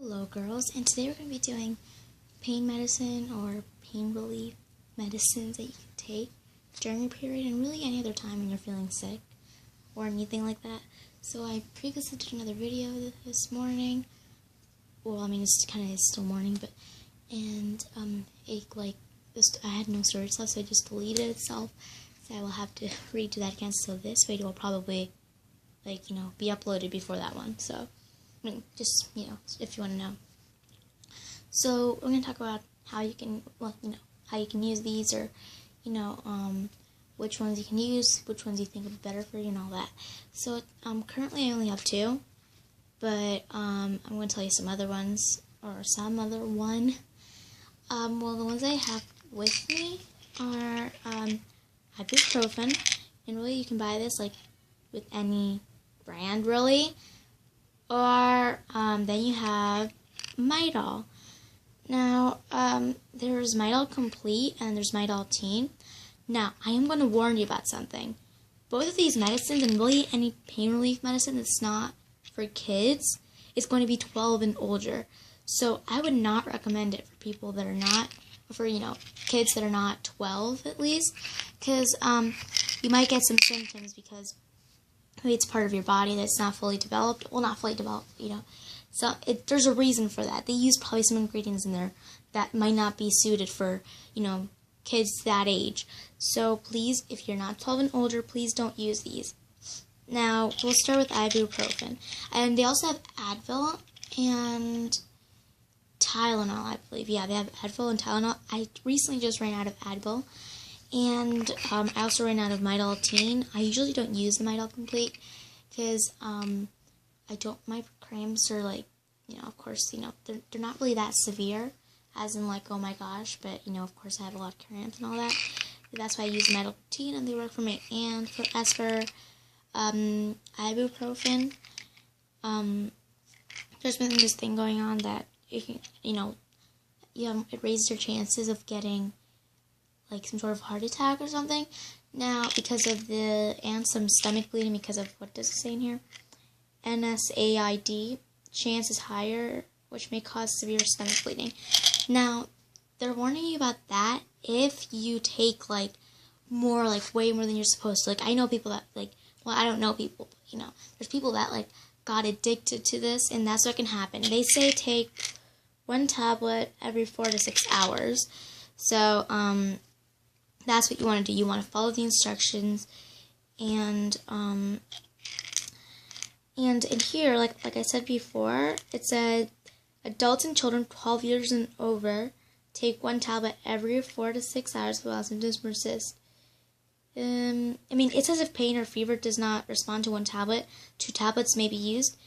Hello girls, and today we're going to be doing pain medicine or pain relief medicines that you can take during your period and really any other time when you're feeling sick or anything like that. So I previously did another video this morning. Well, I mean it's kind of still morning, but I had no storage left, so I just deleted itself. So I will have to redo that again. So this video will probably be uploaded before that one. So just, if you want to know. So we're going to talk about how you can, how you can use these, or, which ones you can use, which ones you think would be better for you, and all that. So currently I only have two, but I'm going to tell you some other ones, or some other one. Well, the ones I have with me are ibuprofen, and really you can buy this with any brand, really. Or then you have Midol. Now, there's Midol Complete and there's Midol Teen. Now, I am going to warn you about something. Both of these medicines, and really any pain relief medicine that's not for kids, is going to be 12 and older. So I would not recommend it for people that are not, for kids that are not 12 at least, because you might get some symptoms because it's part of your body that's not fully developed. Well, not fully developed, So there's a reason for that. They use probably some ingredients in there that might not be suited for, kids that age. So please, if you're not 12 and older, please don't use these. Now, we'll start with ibuprofen. And they also have Advil and Tylenol, I believe. Yeah, they have Advil and Tylenol. I recently just ran out of Advil. And I also ran out of Midol Teen. I usually don't use the Midol Complete because my cramps are of course, they're not really that severe, as in oh my gosh, but of course I have a lot of cramps and all that. That's why I use Midol Teen, and they work for me. And as for ibuprofen, there's been this thing going on that it raises your chances of getting some sort of heart attack or something. Now, because of and some stomach bleeding, because of, what does it say in here? NSAID, chance is higher, which may cause severe stomach bleeding. Now, they're warning you about that if you take, way more than you're supposed to. I know people that, I don't know people, but, there's people that, got addicted to this, and that's what can happen. They say take 1 tablet every 4 to 6 hours. So, that's what you want to do. You want to follow the instructions, and in here, like I said before, it said adults and children 12 years and over take 1 tablet every 4 to 6 hours while symptoms persist. It says if pain or fever does not respond to 1 tablet, 2 tablets may be used.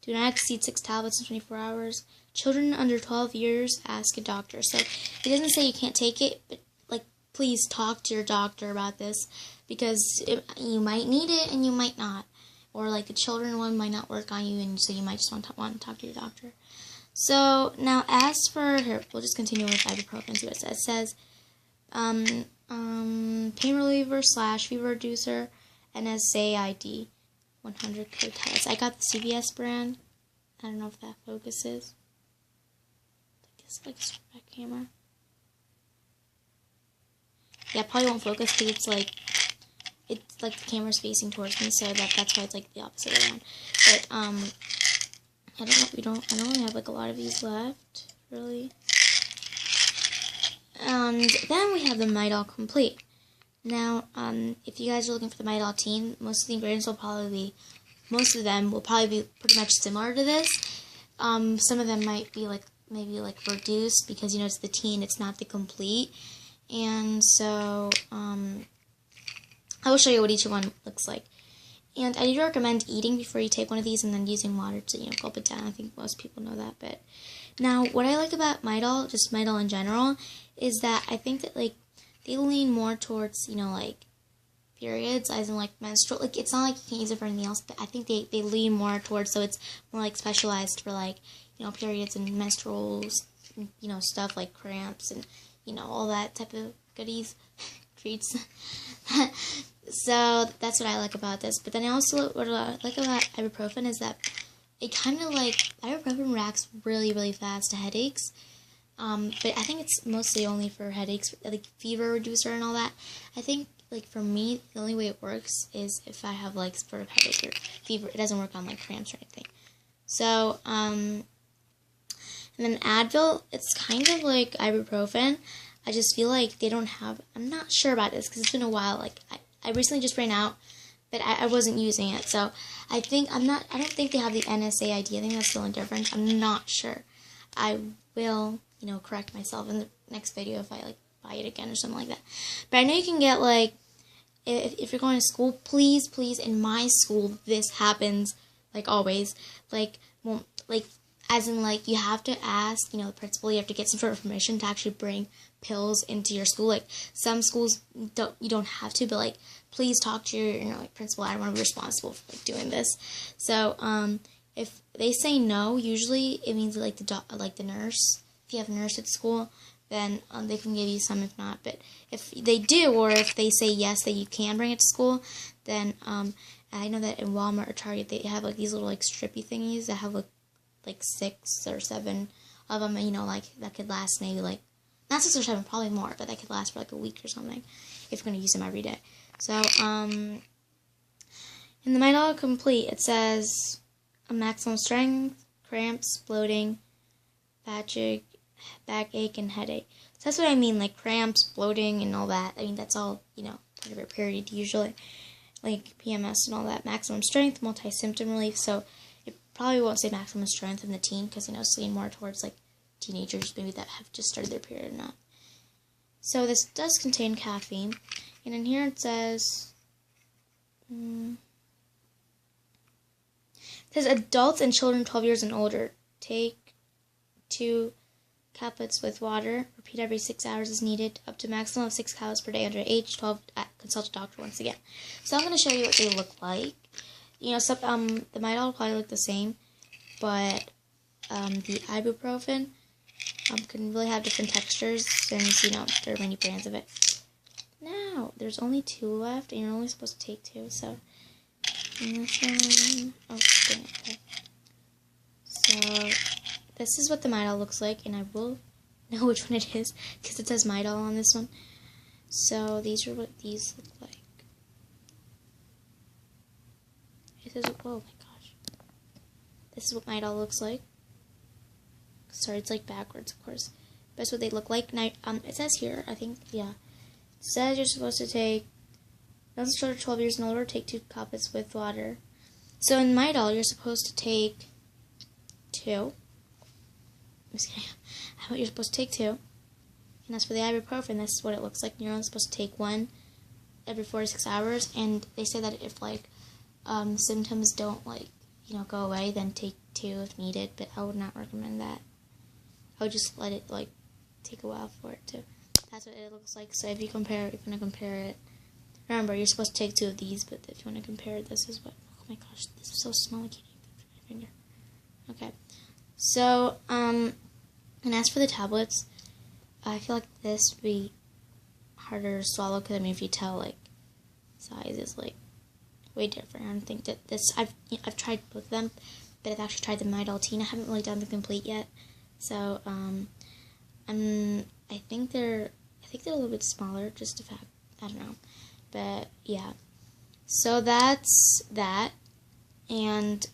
Do not exceed 6 tablets in 24 hours. Children under 12 years, ask a doctor. So it doesn't say you can't take it, but please talk to your doctor about this, because you might need it and you might not. Or the children one might not work on you, and so you might just want to talk to your doctor. So now, as for here, we'll just continue with ibuprofen. See what it says. It says pain reliever / fever reducer, NSAID, 100 co-tablets. I got the CVS brand. I don't know if that focuses. I guess it's back camera. Yeah, probably won't focus because it's the camera's facing towards me, so that's why it's the opposite around. But I don't really have a lot of these left, really. And then we have the Midol Complete. Now, if you guys are looking for the Midol Teen, most of the ingredients will probably be pretty much similar to this. Some of them might be maybe reduced, because it's the Teen, it's not the Complete. And so, I will show you what each one looks like. And I do recommend eating before you take one of these, and then using water to, gulp it down. I think most people know that. But now, what I like about Midol, just Midol in general, is that I think that, they lean more towards, periods, as in, menstrual. It's not you can't use it for anything else, but I think they lean more towards, so it's more, specialized for, periods and menstruals, stuff like cramps and, all that type of goodies, treats. So that's what I like about this. But then what I like about ibuprofen is that it kind of like, ibuprofen reacts really, really fast to headaches. But I think it's mostly only for headaches, like fever reducer and all that. I think, like, for me, the only way it works is if I have, like, sort of headache or fever. It doesn't work on, like, cramps or anything. So, and then Advil, it's kind of like ibuprofen. I just feel like they don't have, I'm not sure about this because it's been a while. Like, I recently just ran out, but I wasn't using it. So, I don't think they have the NSAID. I think that's the only difference. I'm not sure. I will, correct myself in the next video if I, like, buy it again or something like that. But I know you can get, like, if you're going to school, please, in my school, this happens, like, always. Like, well, like, as in, like, you have to ask, the principal, you have to get some sort of permission to actually bring pills into your school. Like, some schools, you don't have to, but, like, please talk to your, principal. I don't want to be responsible for, like, doing this. So, if they say no, usually it means, like, the nurse, if you have a nurse at school, then they can give you some. If not, but if they do, or if they say yes that you can bring it to school, then I know that in Walmart or Target they have, like, these little, like, strippy thingies that have, like 6 or 7 of them, and like that could last maybe, like, not 6 or 7, probably more, but that could last for like a week or something if you're going to use them every day. So in the Midol Complete, it says a maximum strength, cramps, bloating, backache, and headache. So that's what I mean, like cramps, bloating, and all that. I mean, that's all, part of your period usually, like PMS and all that. Maximum strength, multi-symptom relief. So it probably won't say maximum strength in the teen because, it's leaning more towards, like, teenagers maybe that have just started their period or not. So this does contain caffeine. And in here it says, adults and children 12 years and older take 2 caplets with water. Repeat every 6 hours as needed. Up to maximum of 6 caplets per day under age 12. Consult a doctor once again. So I'm going to show you what they look like. The Midol probably look the same, but the ibuprofen can really have different textures since, there are many brands of it. Now, there's only 2 left, and you're only supposed to take 2, so, and this one, oh, dang it, okay. So, this is what the Midol looks like, and I will know which one it is, because it says Midol on this one. So, these are what these look like. It says, oh my gosh. This is what Midol looks like. Sorry, it's like backwards, of course. But that's what they look like. And it says here, I think, yeah. It says you're supposed to take, once children 12 years and older, take 2 caplets with water. So in Midol, you're supposed to take 2. I'm just kidding. You're supposed to take 2. And that's for the ibuprofen. This is what it looks like. You're only supposed to take 1 every 4 to 6 hours. And they say that if, like, symptoms don't, like, go away, then take 2 if needed. But I would not recommend that. I would just let it, like, take a while for it to. That's what it looks like. So if you want to compare it, remember, you're supposed to take 2 of these, but if you want to compare it, this is what, oh my gosh, this is so small, I can't even put my finger. Okay. So, and as for the tablets, I feel like this would be harder to swallow, because, if you tell, like, size is, like, way different. I don't think that this, I've tried both of them, but I've actually tried the Midol Teen. I haven't really done the Complete yet. So, I think they're a little bit smaller, just a fact, I don't know, but yeah, so that's that, and,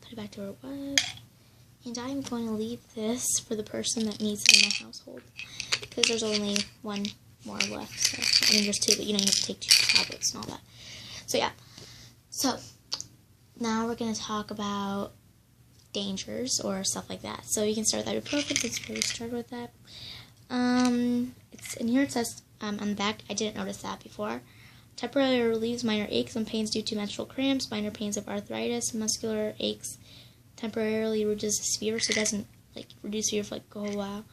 put it back to where it was, and I'm going to leave this for the person that needs it in my household, because there's only 1 more left, so, there's 2, but, you have to take 2 tablets and all that, so yeah, so, now we're going to talk about dangers or stuff like that. So you can start with ibuprofen. Let's really start with that. It's in here. It says on the back. I didn't notice that before. Temporarily relieves minor aches and pains due to menstrual cramps, minor pains of arthritis, muscular aches. Temporarily reduces fever, so it doesn't like reduce fever for like a whole while.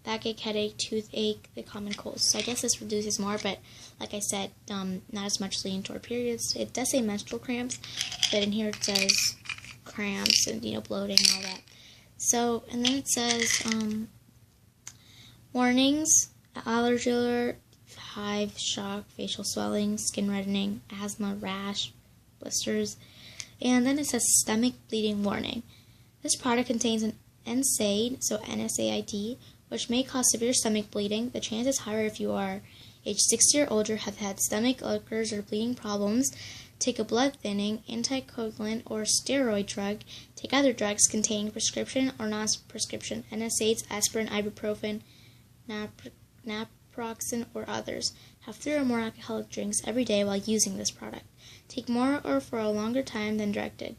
Backache, headache, toothache, the common colds. So I guess this reduces more, but like I said, not as much lean toward periods. It does say menstrual cramps, but in here it says cramps and, bloating and all that. So, and then it says, warnings, allergy alert, hive, shock, facial swelling, skin reddening, asthma, rash, blisters, And then it says stomach bleeding warning. This product contains an NSAID, so NSAID, which may cause severe stomach bleeding. The chance is higher if you are age 60 or older, have had stomach ulcers or bleeding problems, take a blood thinning, anticoagulant, or steroid drug, take other drugs containing prescription or non-prescription NSAIDs, aspirin, ibuprofen, naproxen, or others. Have 3 or more alcoholic drinks every day while using this product. Take more or for a longer time than directed.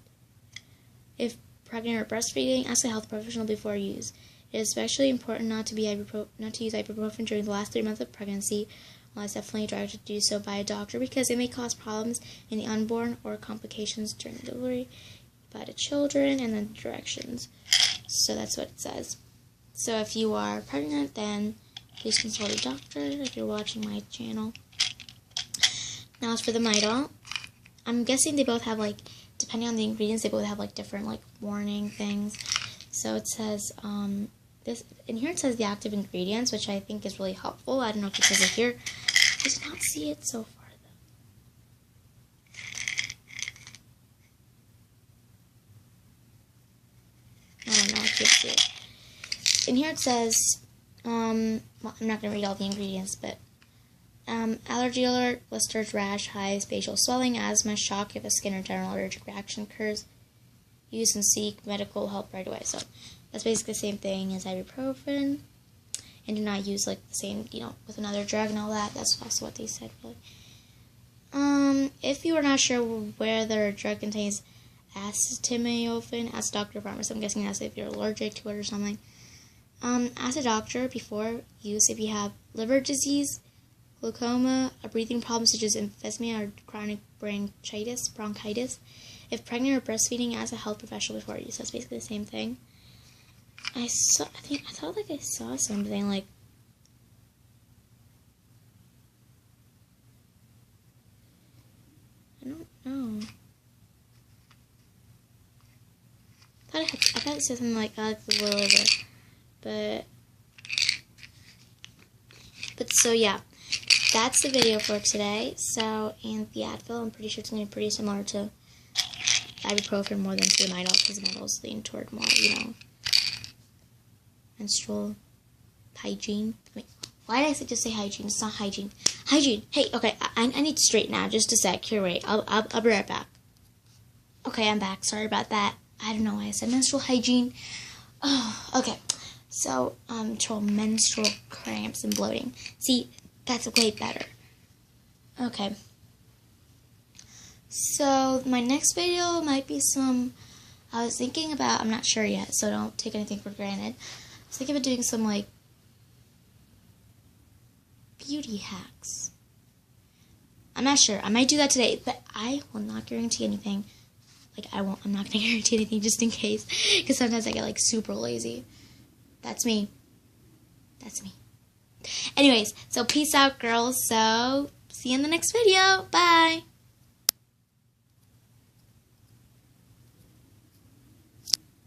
If pregnant or breastfeeding, ask a health professional before use. It is especially important not to use ibuprofen during the last 3 months of pregnancy, unless definitely directed to do so by a doctor, because it may cause problems in the unborn or complications during delivery by the children, and then directions. So that's what it says. So if you are pregnant, then please consult a doctor if you're watching my channel. Now as for the Midol, I'm guessing they both have, like, depending on the ingredients, they both have, like, different, like, warning things. So it says, this, in here it says the active ingredients, which I think is really helpful. I don't know if it says it here. I did not see it so far, though. I don't know, I can't see it. In here it says, well, I'm not going to read all the ingredients, but allergy alert, blisters, rash, hives, facial swelling, asthma, shock if a skin or general allergic reaction occurs. Use and seek medical help right away. So that's basically the same thing as ibuprofen. And do not use, like, the same, with another drug and all that. That's also what they said, really. If you are not sure whether a drug contains acetaminophen, ask a doctor or pharmacist. I'm guessing that's if you're allergic to it or something. Ask a doctor before use if you have liver disease, glaucoma, a breathing problem such as emphysema or chronic bronchitis. If pregnant or breastfeeding, ask a health professional before use. That's basically the same thing. I thought like I saw something like, I don't know. I thought it said something like that a little bit, but so yeah, that's the video for today. So, and the Advil, I'm pretty sure it's going to be pretty similar to ibuprofen more than to the Midol, because the Midol's lean toward more, menstrual hygiene. I mean, why did I just say hygiene? It's not hygiene. Hygiene. Hey, okay, I need to straighten out. Just a sec. Here, wait. I'll be right back. Okay, I'm back. Sorry about that. I don't know why I said menstrual hygiene. Oh, okay. So, control menstrual cramps and bloating. See, that's way better. Okay. So, my next video might be some, I was thinking about, I'm not sure yet, so don't take anything for granted. I was thinking about doing some, like, beauty hacks. I'm not sure. I might do that today, but I will not guarantee anything. Like, I'm not going to guarantee anything just in case, because sometimes I get, like, super lazy. That's me. That's me. Anyways, so peace out, girls. So, see you in the next video. Bye.